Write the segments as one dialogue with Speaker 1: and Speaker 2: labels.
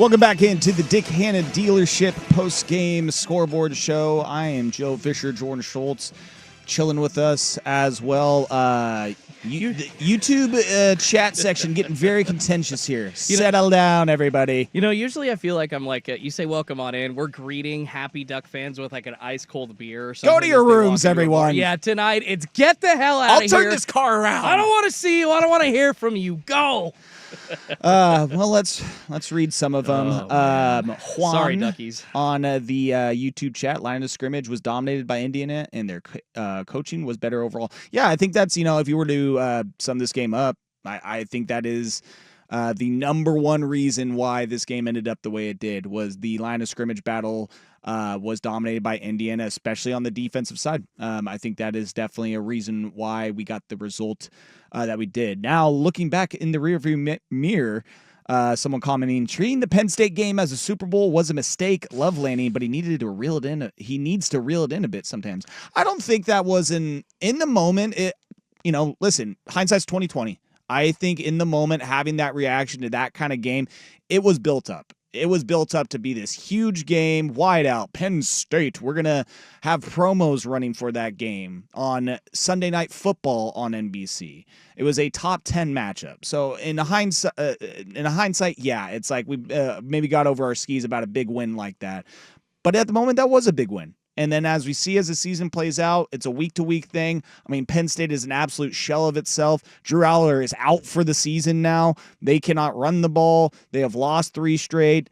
Speaker 1: Welcome back into the Dick Hanna Dealership post-game scoreboard show. I am Joe Fisher, Jordan Schultz, chilling with us as well. The YouTube chat section getting very contentious here. Settle down, everybody.
Speaker 2: You know, usually I feel like I'm like, you say welcome on in. We're greeting happy Duck fans with like an ice-cold beer or something.
Speaker 1: Go to your rooms, everyone.
Speaker 2: Yeah, tonight it's get the hell out of here.
Speaker 1: I'll turn this car around.
Speaker 2: I don't want to see you. I don't want to hear from you. Go.
Speaker 1: Well, let's read some of them. Juan,
Speaker 2: sorry, Duckies.
Speaker 1: On the YouTube chat, line of scrimmage was dominated by Indiana, and their coaching was better overall. Yeah, I think that's, if you were to sum this game up, I think that is the number one reason why this game ended up the way it did was the line of scrimmage battle was dominated by Indiana, especially on the defensive side. I think that is definitely a reason why we got the result that we did. Now, looking back in the rearview mirror, someone commenting, treating the Penn State game as a Super Bowl was a mistake. Love Lanning, but he needed to reel it in. He needs to reel it in a bit sometimes. I don't think that was in the moment. Listen, hindsight's 20/20. I think in the moment, having that reaction to that kind of game, it was built up. It was built up to be this huge game, wide out, Penn State. We're going to have promos running for that game on Sunday Night Football on NBC. It was a top 10 matchup. So in a hindsight, yeah, it's like we maybe got over our skis about a big win like that. But at the moment, that was a big win. And then as we see as the season plays out, it's a week-to-week thing. I mean, Penn State is an absolute shell of itself. Drew Aller is out for the season now. They cannot run the ball. They have lost 3 straight.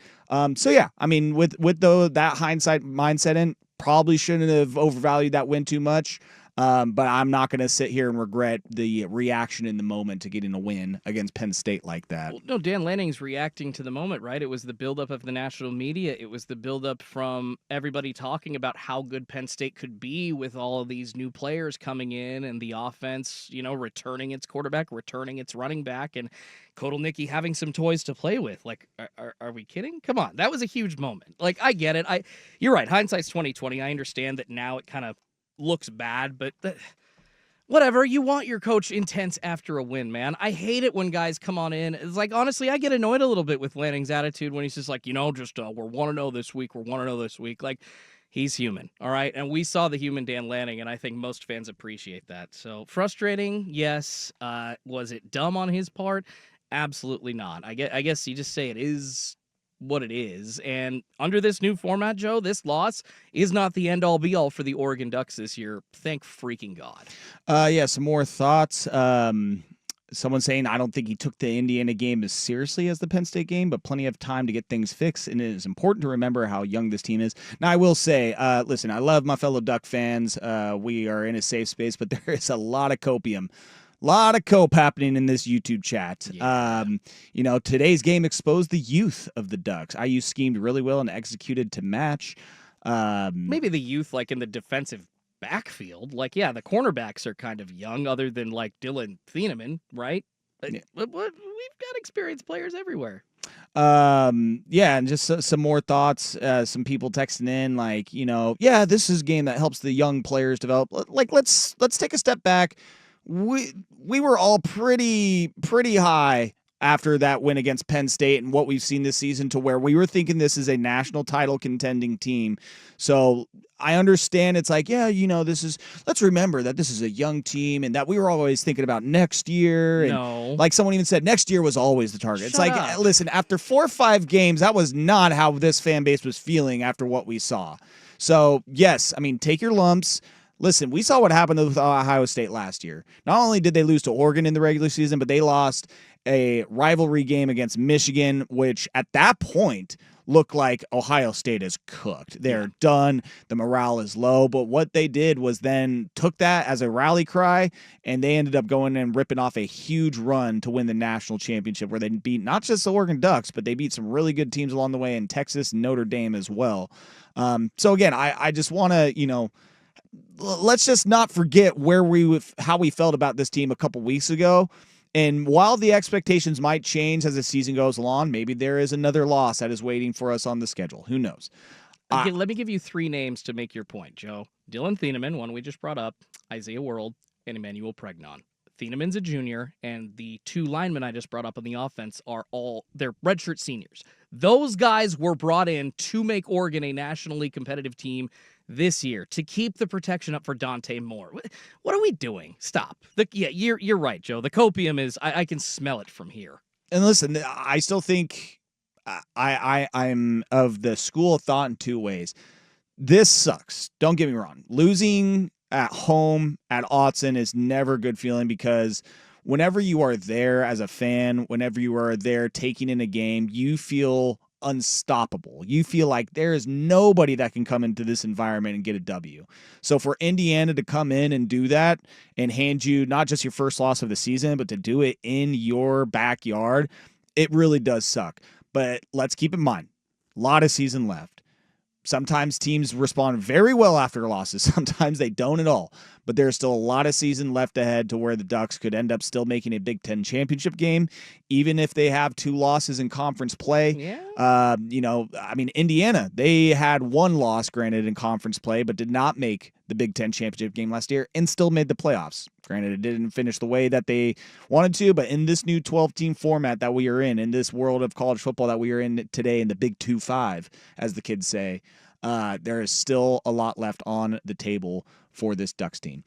Speaker 1: So, yeah, I mean, with that hindsight mindset in, probably shouldn't have overvalued that win too much. But I'm not going to sit here and regret the reaction in the moment to getting a win against Penn State like that.
Speaker 2: Well, no, Dan Lanning's reacting to the moment, right? It was the buildup of the national media. It was the buildup from everybody talking about how good Penn State could be with all of these new players coming in and the offense, returning its quarterback, returning its running back, and Kotelnicki having some toys to play with. Like, are we kidding? Come on. That was a huge moment. Like, I get it. You're right. Hindsight's 20/20. I understand that now it kind of looks bad, but whatever. You want your coach intense after a win, man. I hate it when guys come on in. It's like, honestly, I get annoyed a little bit with Lanning's attitude when he's just like, we're 1-0 this week. We're 1-0 this week. Like, he's human, all right? And we saw the human Dan Lanning, and I think most fans appreciate that. So frustrating, yes. Was it dumb on his part? Absolutely not. I guess you just say it is what it is. And under this new format, Joe, this loss is not the end-all be-all for the Oregon Ducks this year. Thank freaking God.
Speaker 1: Yeah, some more thoughts. Someone saying, I don't think he took the Indiana game as seriously as the Penn State game, but plenty of time to get things fixed, and it is important to remember how young this team is. Now, I will say, listen, I love my fellow Duck fans. We are in a safe space, but there is a lot of copium. A lot of cope happening in this YouTube chat.
Speaker 2: Yeah.
Speaker 1: Today's game exposed the youth of the Ducks. IU schemed really well and executed to match.
Speaker 2: Maybe the youth, like in the defensive backfield. Like, yeah, the cornerbacks are kind of young, other than like Dylan Thieneman, right?
Speaker 1: Yeah.
Speaker 2: But we've got experienced players everywhere.
Speaker 1: And just some more thoughts. Some people texting in like, this is a game that helps the young players develop. Like, let's take a step back. We were all pretty high after that win against Penn State and what we've seen this season, to where we were thinking this is a national title contending team. So I understand it's like, let's remember that this is a young team and that we were always thinking about next year. And
Speaker 2: no.
Speaker 1: Like someone even said, next year was always the target.
Speaker 2: Shut
Speaker 1: It's like,
Speaker 2: up.
Speaker 1: Listen, after 4 or 5 games, that was not how this fan base was feeling after what we saw. So yes, I mean, take your lumps. Listen, we saw what happened with Ohio State last year. Not only did they lose to Oregon in the regular season, but they lost a rivalry game against Michigan, which at that point looked like Ohio State is cooked. They're done. The morale is low. But what they did was then took that as a rally cry, and they ended up going and ripping off a huge run to win the national championship, where they beat not just the Oregon Ducks, but they beat some really good teams along the way in Texas and Notre Dame as well. So again, I just want to, let's just not forget how we felt about this team a couple weeks ago. And while the expectations might change as the season goes along, maybe there is another loss that is waiting for us on the schedule. Who knows?
Speaker 2: Okay, let me give you 3 names to make your point, Joe. Dylan Thieneman, one we just brought up, Isaiah World, and Emmanuel Pregnon. Thieneman's a junior, and the two linemen I just brought up on the offense they're redshirt seniors. Those guys were brought in to make Oregon a nationally competitive team this year, to keep the protection up for Dante Moore. What are we doing? Stop. You're right, Joe. The copium is, I can smell it from here.
Speaker 1: And listen, I still think I'm of the school of thought in two ways. This sucks. Don't get me wrong. Losing at home at Autzen is never a good feeling, because whenever you are there as a fan, whenever you are there taking in a game, you feel unstoppable. You feel like there is nobody that can come into this environment and get a W. So for Indiana to come in and do that and hand you not just your first loss of the season, but to do it in your backyard, it really does suck. But let's keep in mind, a lot of season left. Sometimes teams respond very well after losses. Sometimes they don't at all. But there's still a lot of season left ahead to where the Ducks could end up still making a Big Ten championship game, even if they have 2 losses in conference play.
Speaker 2: Yeah.
Speaker 1: Indiana, they had 1 loss, granted, in conference play, but did not make the Big Ten championship game last year and still made the playoffs. Granted, it didn't finish the way that they wanted to, but in this new 12-team format that we are in this world of college football that we are in today, in the Big 2-5, as the kids say, there is still a lot left on the table for this Ducks team.